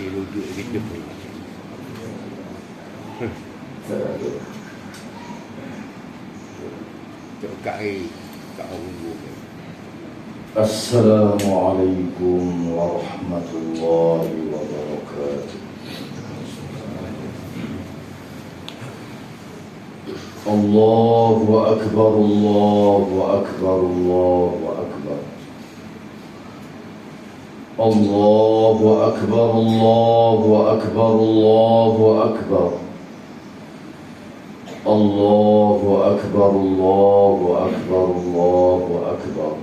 rujuk kita pun. Cakap kat orang. Assalamualaikum warahmatullahi wabarakatuh. Allahu akbar, Allahu akbar, Allahu akbar. Allahu akbar, Allahu akbar, Allahu akbar. Allahu akbar, Allahu akbar, Allahu akbar.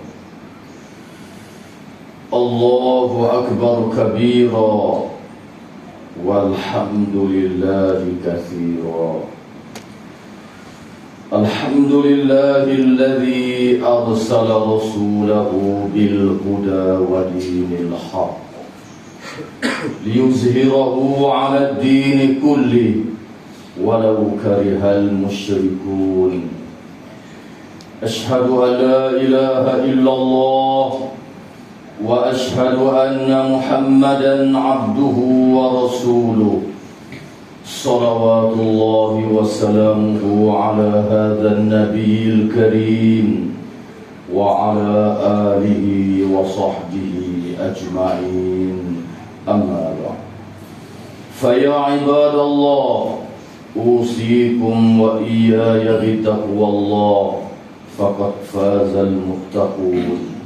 Allahu akbar kabira walhamdulillahi katsira. Alhamdulillahilladzi arsala rasulahu bil huda wa dinil haqq liyuzhirahu 'ala ad-din kulli walau karihal musyrikun. Ashhadu an la ilaha illallah wa ashhadu anna Muhammadan 'abduhu wa rasuluh. Salawatullahi wa salamuhu ala hadzal nabiyil karim wa ala alihi wa sahbihi ajma'in. Amma ba'd. Fa ya ibadallah, usikum wa iyaya bitaqwallah, faqad fazal muttaqun.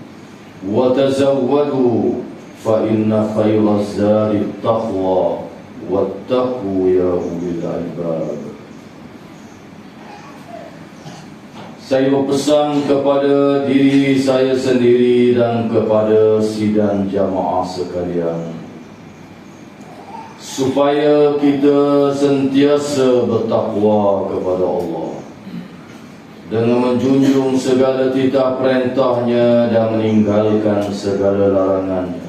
Wa tazawwadu fa inna khairaz zadi taqwa wattaqu ya ulil albab. Saya berpesan kepada diri saya sendiri dan kepada sidang jamaah sekalian, supaya kita sentiasa bertakwa kepada Allah dengan menjunjung segala titah perintahnya dan meninggalkan segala larangannya.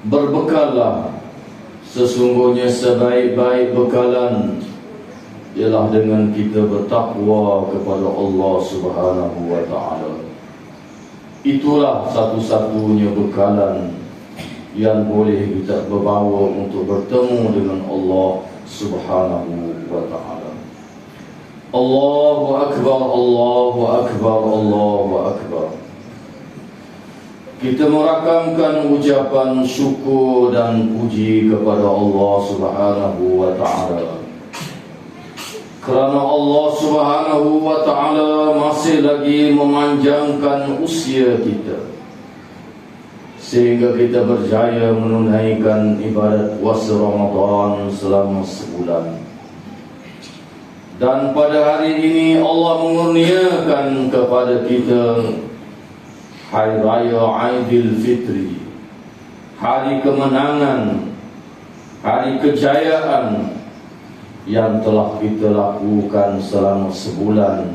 Berbekallah, sesungguhnya sebaik-baik bekalan ialah dengan kita bertakwa kepada Allah Subhanahu wa ta'ala. Itulah satu-satunya bekalan yang boleh kita berbawa untuk bertemu dengan Allah Subhanahu wa ta'ala. Allahu akbar, Allahu akbar, Allahu akbar. Kita merakamkan ucapan syukur dan puji kepada Allah Subhanahu wa ta'ala, kerana Allah Subhanahu wa ta'ala masih lagi memanjangkan usia kita sehingga kita berjaya menunaikan ibadat puasa Ramadan selama sebulan. Dan pada hari ini Allah mengurniakan kepada kita Hari Raya Aidilfitri, hari kemenangan, hari kejayaan yang telah kita lakukan selama sebulan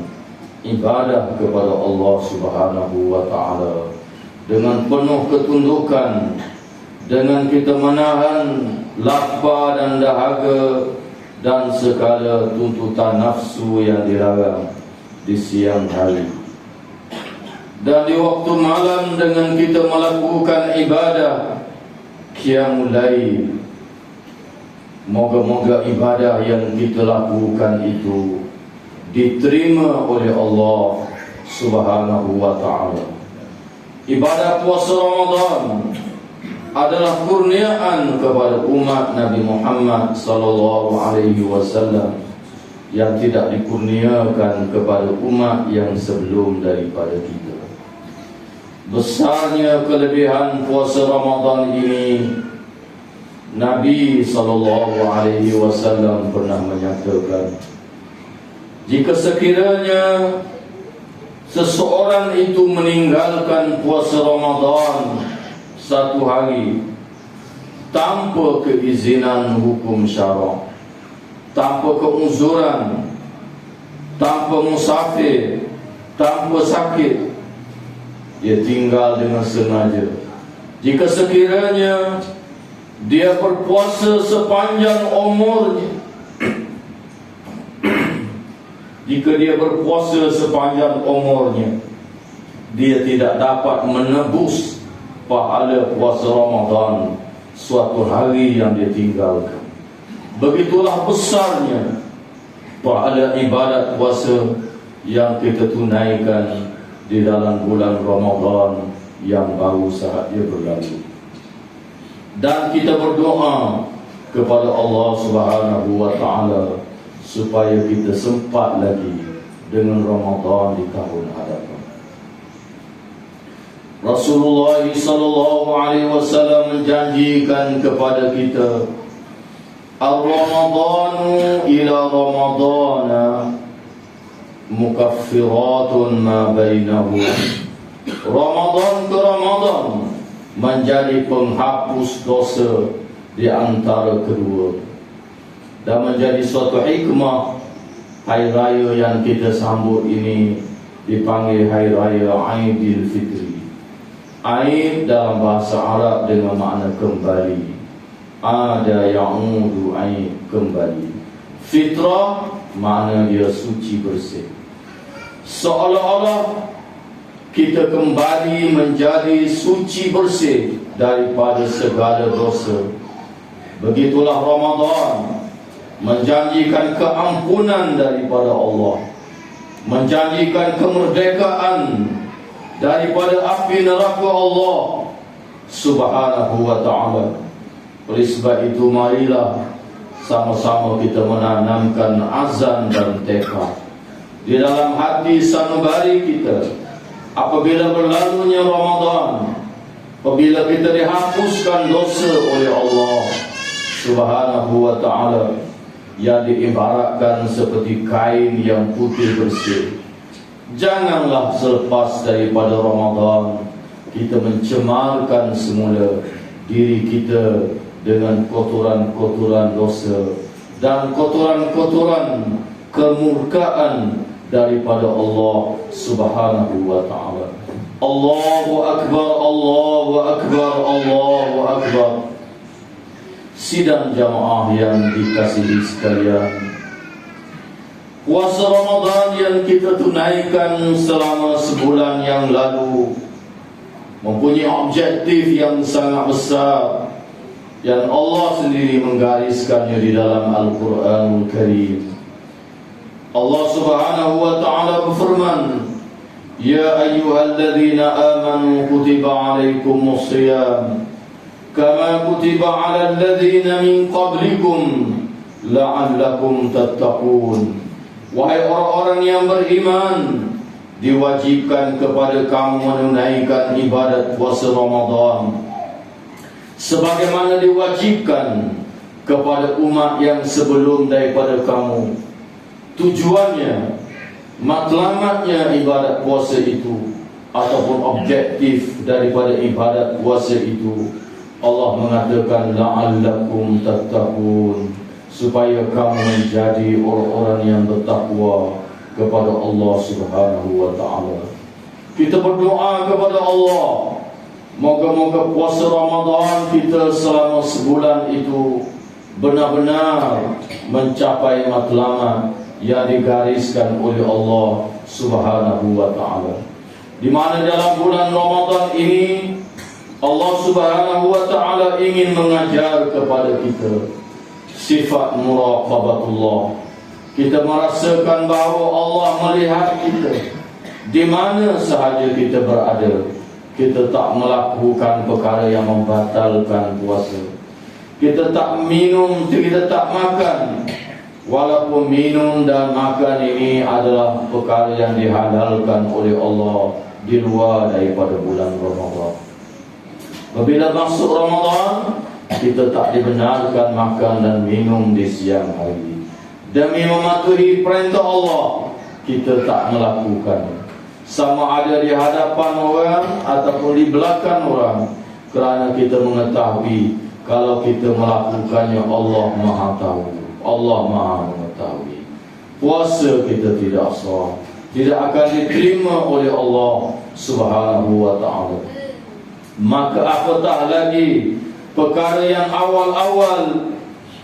ibadah kepada Allah Subhanahu wa ta'ala dengan penuh ketundukan, dengan kita menahan lapar dan dahaga dan segala tuntutan nafsu yang dilarang di siang hari. Dan di waktu malam dengan kita melakukan ibadah qiyamul lail. Moga-moga ibadah yang kita lakukan itu diterima oleh Allah Subhanahu wa ta'ala. Ibadah puasa Ramadan adalah kurniaan kepada umat Nabi Muhammad sallallahu alaihi wasallam yang tidak dikurniakan kepada umat yang sebelum daripada kita. Besarnya kelebihan puasa Ramadan ini, Nabi sallallahu alaihi wasallam pernah menyatakan, jika sekiranya seseorang itu meninggalkan puasa Ramadan satu hari tanpa keizinan hukum syarak, tanpa keuzuran, tanpa musafir, tanpa sakit, dia tinggal dengan sengaja. Jika sekiranya dia berpuasa sepanjang umurnya, jika dia berpuasa sepanjang umurnya, dia tidak dapat menebus pahala puasa Ramadan suatu hari yang dia tinggalkan. Begitulah besarnya pahala ibadat puasa yang kita tunaikan di dalam bulan Ramadan yang baru sahaja berlalu. Dan kita berdoa kepada Allah Subhanahu wa taala supaya kita sempat lagi dengan Ramadan di tahun hadapan. Rasulullah sallallahu alaihi wasallam menjanjikan kepada kita, Al-Ramadanu ila Ramadana mukaffiratun ma bainahu. Ramadan ke Ramadan menjadi penghapus dosa di antara kedua, dan menjadi suatu hikmah hari raya yang kita sambut ini dipanggil hari raya Aidil Fitri. Aid dalam bahasa Arab dengan makna kembali. Ada ya'udu aid, kembali. Fitrah makna dia suci bersih. Seolah-olah kita kembali menjadi suci bersih daripada segala dosa. Begitulah Ramadan menjanjikan keampunan daripada Allah, menjanjikan kemerdekaan daripada api neraka Allah Subhanahu wa ta'ala. Oleh sebab itu, marilah sama-sama kita menanamkan azan dan tekad di dalam hati sanubari kita. Apabila berlalunya Ramadan, apabila kita dihapuskan dosa oleh Allah Subhanahu wa ta'ala, yang diibaratkan seperti kain yang putih bersih, janganlah selepas daripada Ramadan kita mencemarkan semula diri kita dengan kotoran-kotoran dosa dan kotoran-kotoran kemurkaan daripada Allah Subhanahu wa ta'ala. Allahu Akbar, Allahu Akbar, Allahu Akbar. Sidang jamaah yang dikasihi sekalian, puasa Ramadan yang kita tunaikan selama sebulan yang lalu mempunyai objektif yang sangat besar yang Allah sendiri menggariskannya di dalam Al-Quranul Karim. Allah Subhanahu wa ta'ala berfirman, Ya ayyuhalladzina amanu kutiba alaikumus shiyam kama kutiba ala alladzina min qablikum la'allakum tattaqun. Wahai orang-orang yang beriman, diwajibkan kepada kamu menunaikan ibadat puasa Ramadan sebagaimana diwajibkan kepada umat yang sebelum daripada kamu. Tujuannya, matlamatnya ibadat puasa itu ataupun objektif daripada ibadat puasa itu, Allah mengatakan la'allakum tattaqun, supaya kamu menjadi orang-orang yang bertakwa kepada Allah Subhanahu wa ta'ala. Kita berdoa kepada Allah, moga-moga puasa Ramadan kita selama sebulan itu benar-benar mencapai matlamat yang digariskan oleh Allah Subhanahu wa ta'ala. Di mana dalam bulan Ramadan ini Allah Subhanahu wa ta'ala ingin mengajar kepada kita sifat muraqabatullah. Kita merasakan bahawa Allah melihat kita di mana sahaja kita berada. Kita tak melakukan perkara yang membatalkan puasa. Kita tak minum, kita tak makan. Walaupun minum dan makan ini adalah perkara yang dihalalkan oleh Allah di luar daripada bulan Ramadan. Apabila masuk Ramadan, kita tak dibenarkan makan dan minum di siang hari. Demi mematuhi perintah Allah, kita tak melakukannya, sama ada di hadapan orang ataupun di belakang orang, kerana kita mengetahui kalau kita melakukannya Allah Maha tahu, Allah Maha mengetahui. Puasa kita tidak sah, tidak akan diterima oleh Allah Subhanahu wa ta'ala. Maka apatah lagi perkara yang awal-awal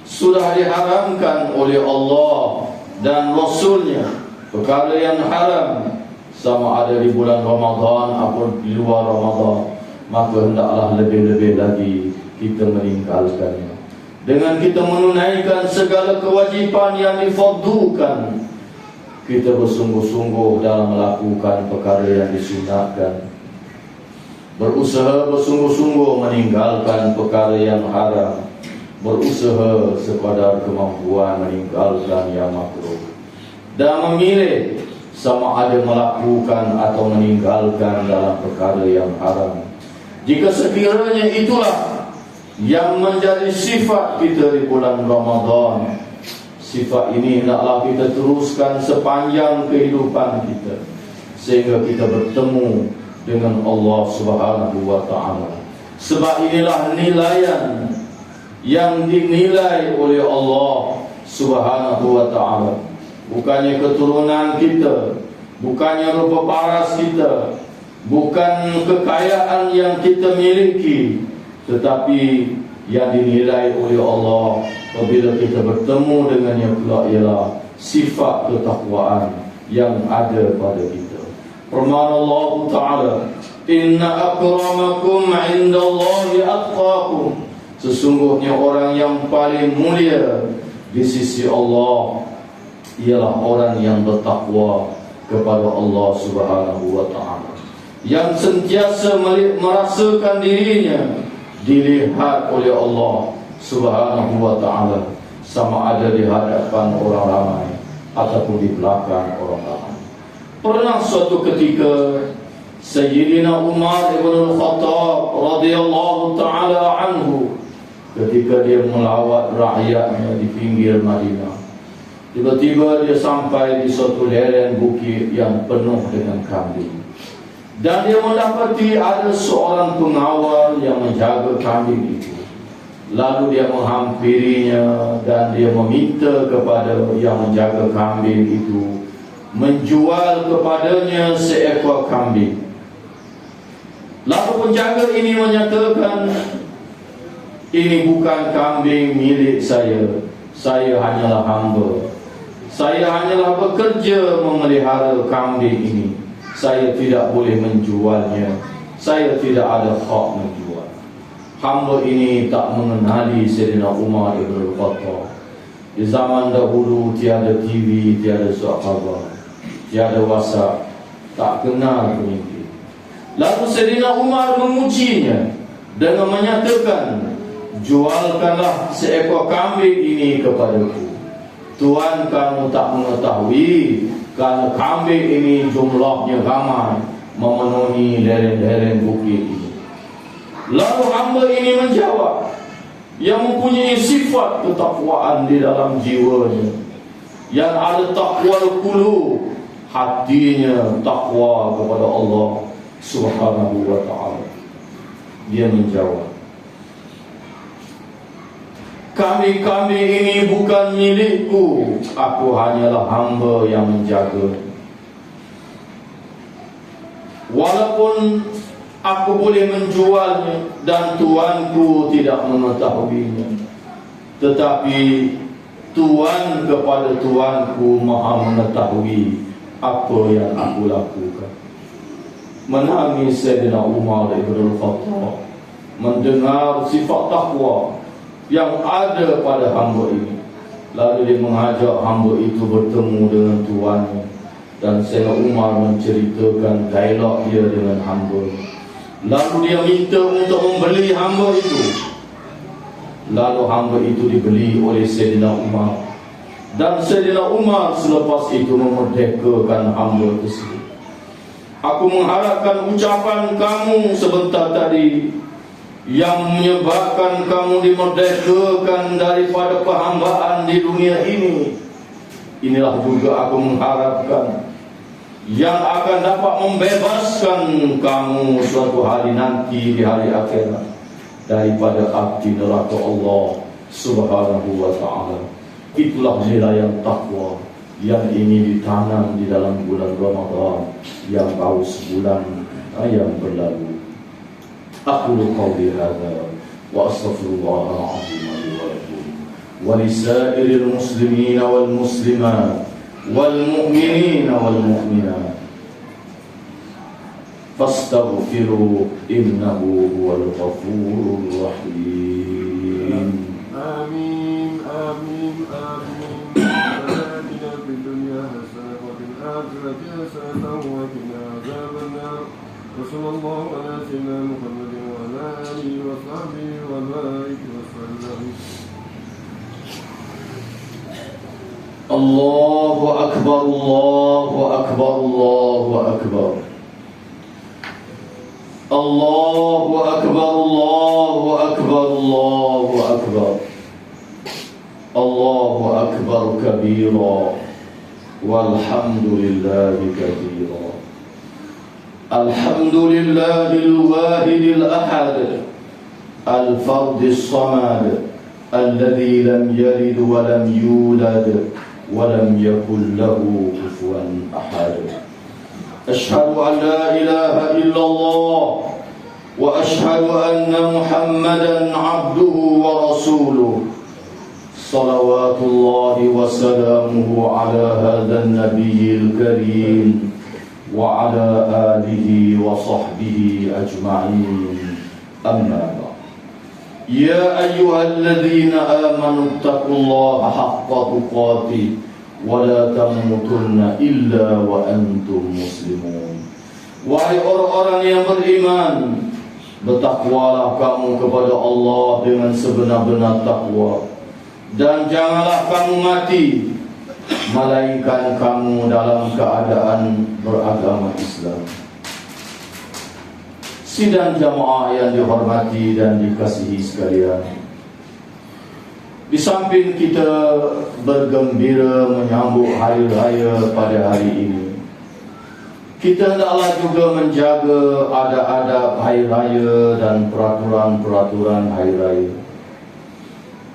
sudah diharamkan oleh Allah dan Rasulnya, perkara yang haram, sama ada di bulan Ramadan atau di luar Ramadan, maka hendaklah lebih-lebih lagi kita meninggalkannya. Dengan kita menunaikan segala kewajipan yang difardukan, kita bersungguh-sungguh dalam melakukan perkara yang disunatkan, berusaha bersungguh-sungguh meninggalkan perkara yang haram, berusaha sekadar kemampuan meninggalkan yang makruh, dan memilih sama ada melakukan atau meninggalkan dalam perkara yang haram. Jika sekiranya itulah yang menjadi sifat kita di bulan Ramadan, sifat ini hendaklah kita teruskan sepanjang kehidupan kita, sehingga kita bertemu dengan Allah Subhanahu wa ta'ala. Sebab inilah nilaian yang dinilai oleh Allah Subhanahu wa ta'ala. Bukannya keturunan kita, bukannya rupa paras kita, bukan kekayaan yang kita miliki, tetapi yang dinilai oleh Allah apabila kita bertemu dengannya pula ialah sifat ketakwaan yang ada pada kita. Firman Allah Ta'ala, inna akramakum indallahi atqakum, sesungguhnya orang yang paling mulia di sisi Allah ialah orang yang bertakwa kepada Allah Subhanahu wa ta'ala, yang sentiasa merasakan dirinya dilihat oleh Allah Subhanahu wa ta'ala, sama ada di hadapan orang ramai ataupun di belakang orang ramai. Pernah suatu ketika Sayyidina Umar ibn al-Khattab radhiyallahu ta'ala anhu, ketika dia melawat rakyatnya di pinggir Madinah, tiba-tiba dia sampai di suatu lereng bukit yang penuh dengan kambing, dan dia mendapati ada seorang pengawal yang menjaga kambing itu. Lalu dia menghampirinya dan dia meminta kepada yang menjaga kambing itu menjual kepadanya seekor kambing. Lalu penjaga ini menyatakan, ini bukan kambing milik saya hanyalah hamba. Saya hanyalah bekerja memelihara kambing ini. Saya tidak boleh menjualnya. Saya tidak ada hak menjual. Hamba ini tak mengenali Sayyidina Umar ibn al-Khattab. Di zaman dahulu tiada TV, tiada surat khabar, tiada WhatsApp, tak kenal pemimpin. Lalu Sayyidina Umar memujinya dengan menyatakan, jualkanlah seekor kambing ini kepadaku. Tuan kamu tak mengetahui kerana kambing ini jumlahnya ramai, memenuhi lereng-lereng bukit ini. Lalu hamba ini menjawab, yang mempunyai sifat ketakwaan di dalam jiwanya, yang ada takwa qulub, hatinya takwa kepada Allah Subhanahu wa ta'ala. Dia menjawab, kambing-kambing ini bukan milikku, aku hanyalah hamba yang menjaga. Walaupun aku boleh menjualnya dan tuanku tidak mengetahuinya, tetapi tuan kepada tuanku maha mengetahui apa yang aku lakukan. Menangis Sayyidina Umar ibn al-Khattab mendengar sifat takwa yang ada pada hamba ini. Lalu dia mengajak hamba itu bertemu dengan tuannya, dan Sayyidina Umar menceritakan dialog dia dengan hamba. Lalu dia minta untuk membeli hamba itu. Lalu hamba itu dibeli oleh Sayyidina Umar, dan Sayyidina Umar selepas itu memerdekakan hamba tersebut. Aku mengharapkan ucapan kamu sebentar tadi yang menyebabkan kamu dimerdekakan daripada perhambaan di dunia ini, inilah juga aku mengharapkan yang akan dapat membebaskan kamu suatu hari nanti di hari akhirat daripada api neraka Allah Subhanahu wa ta'ala. Itulah nilai yang takwa yang ini ditanam di dalam bulan Ramadan yang baru sebulan yang berlalu. Aqulu qawli hadza wa astaghfirullahal azim li wa lakum wa lisairil muslimin wal muslimat wal mu'minin wal mu'minat fastaghfiruhu innahu huwal ghafurur rahim. آمين آمين آمين. ربنا آتنا في الدنيا حسنة وفي الآخرة حسنة وقنا عذاب النار. وصلى الله على سيدنا محمد وعلى آله وصحبه وبارك وسلم. Allahu Akbar, Allahu Akbar, Allahu Akbar. Allahu Akbar, Allahu Akbar, Allahu Akbar. Allahu Akbar kabira walhamdulillahi kathira. Alhamdulillahil wahidil ahad al-fardis samad alladhi lam yalid wa lam yulad wa lam yakul lahu kufuwan ahad. Ashhadu an la ilaha illallah wa ashhadu anna Muhammadan abduhu wa rasuluh. Salawatullahi wa salamuhu ala hadhan nabiyil karim wa ala alihi wa sahbihi ajma'in. Amma ba'd. Ya ayyuhalladzina amanu taqullaha haqqa tuqatih wa la tamutunna illa wa antum muslimun. Wahai orang-orang yang beriman, bertakwalah kamu kepada Allah dengan sebenar-benar takwa, dan janganlah kamu mati melainkan kamu dalam keadaan beragama Islam. Sidang jamaah yang dihormati dan dikasihi sekalian, di samping kita bergembira menyambut hari raya pada hari ini, kita hendaklah juga menjaga adab-adab hari raya dan peraturan-peraturan hari raya.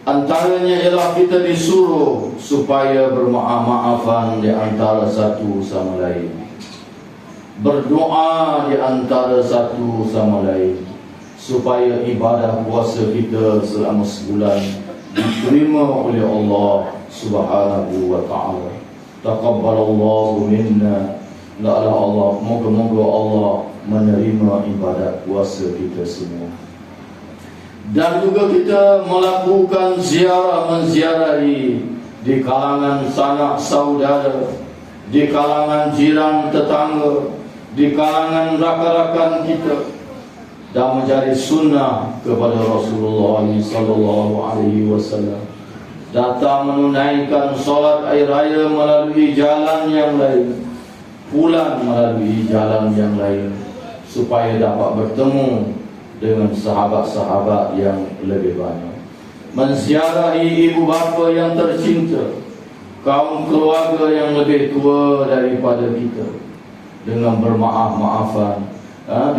Antaranya ialah kita disuruh supaya bermaaf-maafan di antara satu sama lain, berdoa di antara satu sama lain, supaya ibadah puasa kita selama sebulan diterima oleh Allah Subhanahu wa ta'ala. Taqabbalallahu minna, la Allah, moga-moga Allah menerima ibadat puasa kita semua. Dan juga kita melakukan ziarah menziarahi di kalangan sanak saudara, di kalangan jiran tetangga, di kalangan rakan-rakan kita, dan menjadi sunnah kepada Rasulullah SAW. Datang menunaikan solat air raya melalui jalan yang lain, pulang melalui jalan yang lain, supaya dapat bertemu dengan sahabat-sahabat yang lebih banyak, menziarahi ibu bapa yang tercinta, kaum keluarga yang lebih tua daripada kita, dengan bermaaf-maafan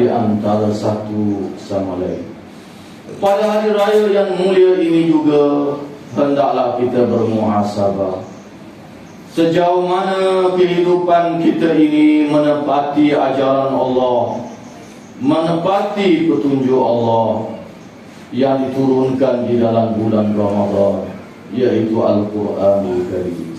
di antara satu sama lain. Pada hari raya yang mulia ini juga hendaklah kita bermuhasabah, sejauh mana kehidupan kita ini menepati ajaran Allah, menepati petunjuk Allah yang diturunkan di dalam bulan Ramadan, yaitu Al-Quranul Karim.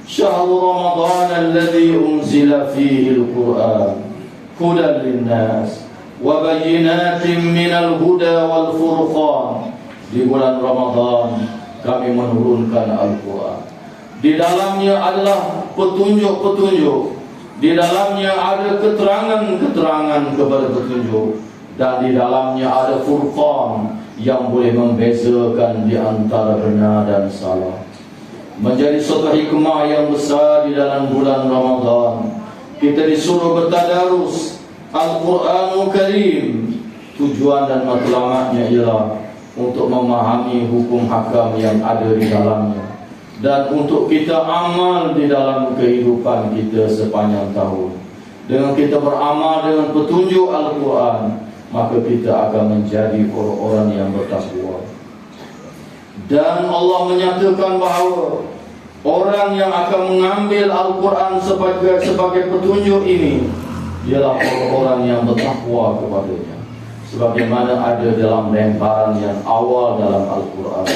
Syahrul Ramadan alladhi unzila fihi Al-Quran hudan linnas wa bayyinatin minal huda wal furqan. Di bulan Ramadan kami menurunkan Al-Quran. Di dalamnya adalah petunjuk-petunjuk, di dalamnya ada keterangan-keterangan kepada petunjuk, dan di dalamnya ada furqan yang boleh membezakan di antara benar dan salah. Menjadi suatu hikmah yang besar di dalam bulan Ramadan, kita disuruh bertadarus Al-Quranul Karim. Tujuan dan matlamatnya ialah untuk memahami hukum hakam yang ada di dalamnya, dan untuk kita amal di dalam kehidupan kita sepanjang tahun. Dengan kita beramal dengan petunjuk Al-Quran, maka kita akan menjadi orang-orang yang bertakwa. Dan Allah menyatakan bahawa orang yang akan mengambil Al-Quran sebagai petunjuk ini ialah orang-orang yang bertakwa kepadanya, sebagaimana ada dalam lemparan yang awal dalam Al-Quran,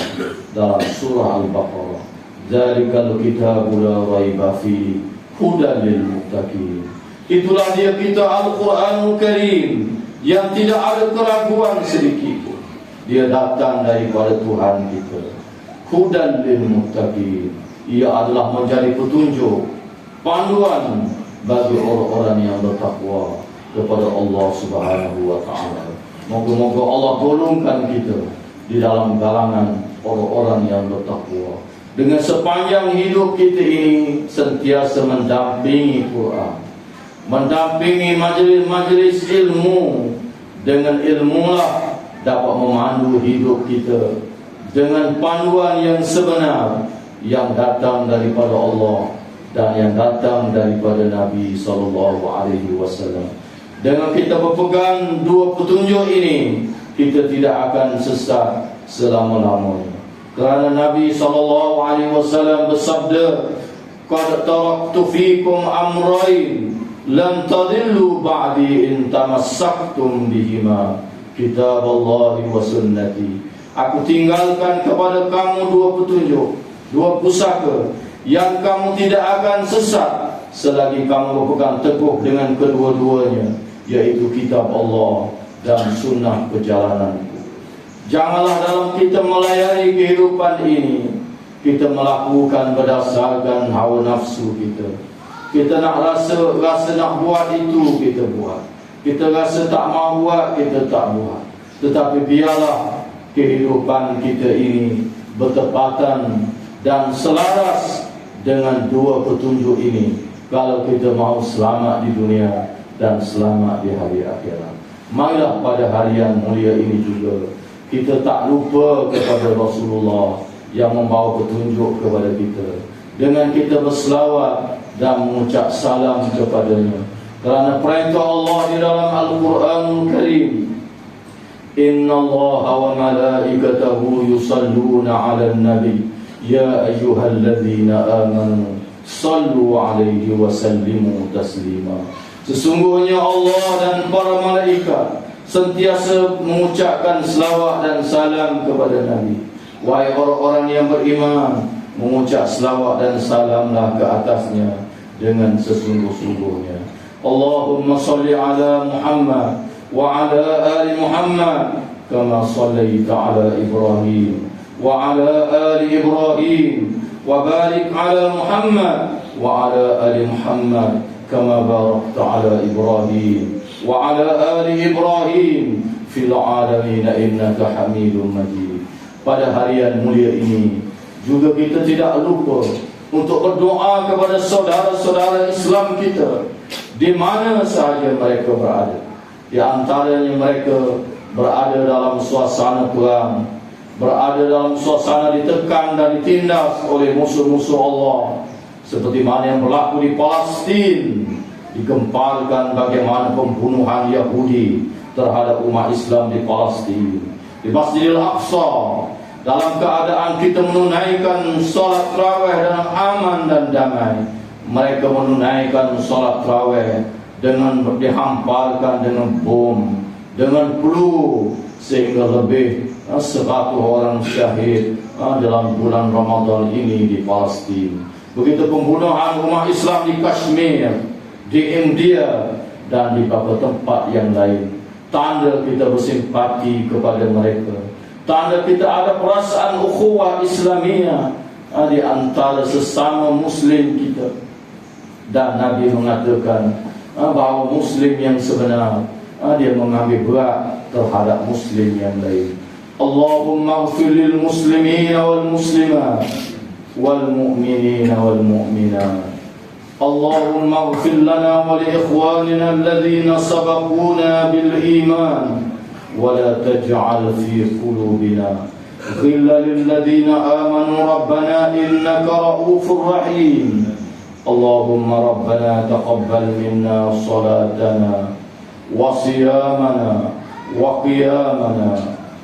dalam surah Al-Baqarah. Dzalikal kitabu la raiba fihi hudan lil muttaqin. Itulah dia kita Al-Quranul Karim yang tidak ada keraguan sedikit pun. Dia datang daripada Tuhan kita. Hudan lil muttaqin. Ia adalah menjadi petunjuk, panduan bagi orang-orang yang bertakwa kepada Allah Subhanahu wa taala. Moga-moga Allah golongkan kita di dalam kalangan orang-orang yang bertakwa. Dengan sepanjang hidup kita ini sentiasa mendampingi Quran, mendampingi majlis-majlis ilmu. Dengan ilmulah dapat memandu hidup kita dengan panduan yang sebenar yang datang daripada Allah dan yang datang daripada Nabi SAW. Dengan kita berpegang dua petunjuk ini, kita tidak akan sesat selama-lamanya. Kerana Nabi SAW bersabda, "Qad taraktu fikum amrayn lan tadillu ba'di in tamassaktum bihima, kitaballahi wa sunnati." Aku tinggalkan kepada kamu dua petunjuk, dua pusaka yang kamu tidak akan sesat selagi kamu berpegang teguh dengan kedua-duanya, yaitu kitab Allah dan sunnah perjalananku. Janganlah dalam kita melayari kehidupan ini kita melakukan berdasarkan hawa nafsu kita. Kita nak rasa nak buat itu, kita buat. Kita rasa tak mau buat, kita tak buat. Tetapi biarlah kehidupan kita ini bertepatan dan selaras dengan dua petunjuk ini, kalau kita mahu selamat di dunia dan selamat di hari akhirat. Marilah pada hari yang mulia ini juga kita tak lupa kepada Rasulullah yang membawa petunjuk kepada kita, dengan kita berselawat dan mengucap salam kepadanya. Kerana perintah Allah di dalam Al-Quranul Karim, "Inna Allaha wa malaikatahu yusalluna 'alan nabi ya ayyuhalladzina amanu sallu 'alaihi wa sallimu taslima." Sesungguhnya Allah dan para malaikat sentiasa mengucapkan selawat dan salam kepada Nabi. Wahai orang-orang yang beriman, mengucap selawat dan salamlah ke atasnya dengan sesungguh-sungguhnya. Allahumma salli ala Muhammad wa ala ali Muhammad kama sallaita ala Ibrahim wa ala ali Ibrahim wa barik ala Muhammad wa ala ali Muhammad kama barakta ala Ibrahim wa ala ali Ibrahim fil alamin innaka Hamidum Majid. Pada harian mulia ini juga kita tidak lupa untuk berdoa kepada saudara-saudara Islam kita di mana sahaja mereka berada. Di antaranya mereka berada dalam suasana perang, berada dalam suasana ditekan dan ditindas oleh musuh-musuh Allah, seperti mana yang berlaku di Palestin. Digemparkan bagaimana pembunuhan Yahudi terhadap umat Islam di Palestin, di Masjidil Aqsa. Dalam keadaan kita menunaikan solat tarawih dalam aman dan damai, mereka menunaikan solat tarawih dengan dihamparkan dengan bom, dengan peluru, sehingga lebih 100 orang syahid dalam bulan Ramadan ini di Palestin. Begitu pembunuhan umat Islam di Kashmir, di India dan di beberapa tempat yang lain. Tanda kita bersimpati kepada mereka, tanda kita ada perasaan ukhuwah Islamiyah di antara sesama Muslim kita. Dan Nabi mengatakan bahawa Muslim yang sebenar dia mengambil berat terhadap Muslim yang lain. Allahumma ighfir lil muslimina wal muslimat wal mu'minina wal mu'minat. Allahumma ighfir lana wa li ikhwanina alladhina sabaquna bil iman ولا تجعل في قلوبنا غلا للذين آمنوا ربنا إنك رؤوف رحيم. اللهم ربنا تقبل منا صلاتنا وصيامنا وقيامنا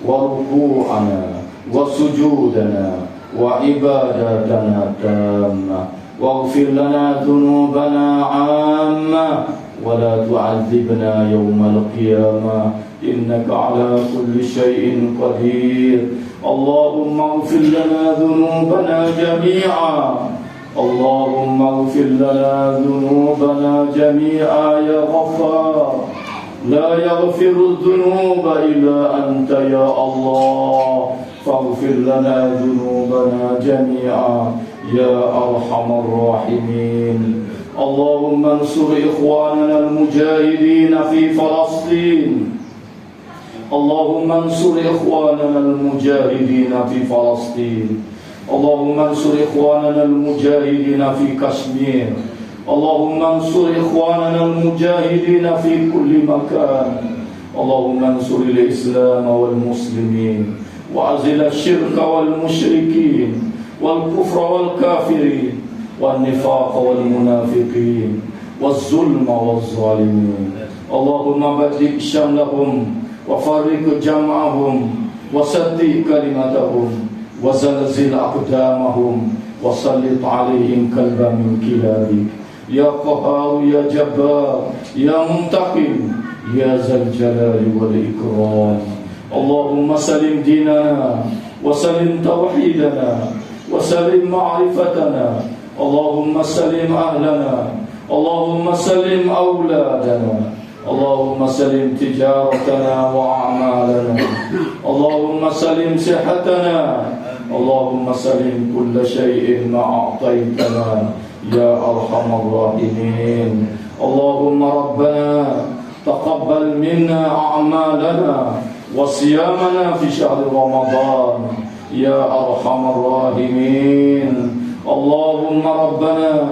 وركوعنا وسجودنا وعبادتنا تامة واغفر لنا ذنوبنا عامة ولا تعذبنا يوم القيامة إنك على كل شيء قدير. اللهم اغفر لنا ذنوبنا جميعا اللهم اغفر لنا ذنوبنا جميعا يا غفار لا يغفر الذنوب إلا أنت يا الله فاغفر لنا ذنوبنا جميعا يا أرحم الراحمين اللهم انصر إخواننا المجاهدين في فلسطين اللهم انصر إخواننا المجاهدين في فلسطين اللهم انصر إخواننا المجاهدين في كشمير اللهم انصر إخواننا المجاهدين في كل مكان اللهم انصر الإسلام والمسلمين وأذل الشرك والمشركين والكفر والكافرين والنفاق والمنافقين والظلم والظالمين اللهم بدد شملهم وفرق جمعهم وسدد كلمتهم وزلزل أقدامهم وسلط عليهم كلبا من كلابك يا قهار يا جبار يا منتقم يا ذا الجلال والإكرام اللهم سلم ديننا وسلم توحيدنا وسلم معرفتنا اللهم سلم أهلنا اللهم سلم أولادنا اللهم سلم تجارتنا وأعمالنا اللهم سلم صحتنا اللهم سلم كل شيء ما أعطيتنا يا أرحم الراحمين اللهم ربنا تقبل منا أعمالنا وصيامنا في شهر رمضان يا أرحم الراحمين اللهم ربنا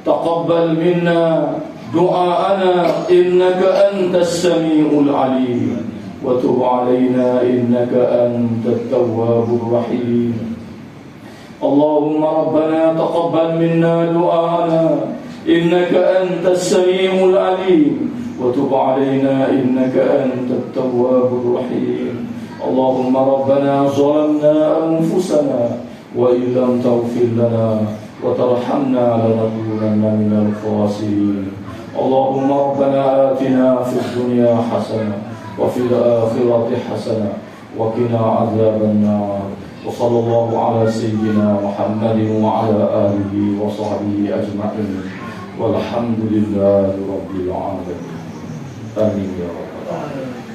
تقبل منا دعاءنا إنك أنت السميع العليم وتب علينا إنك أنت التواب الرحيم اللهم ربنا تقبل منا دعاءنا إنك أنت السميع العليم وتب علينا إنك أنت التواب الرحيم اللهم ربنا ظلمنا أنفسنا وإن لم تغفر لنا وترحمنا لنكونن من الخاسرين اللهم ربنا آتنا في الدنيا حسنة وفي الآخرة حسنة وقنا عذاب النار وصلى الله على سيدنا محمد وعلى آله وصحبه أجمعين والحمد لله رب العالمين آمين يا رب العالمين.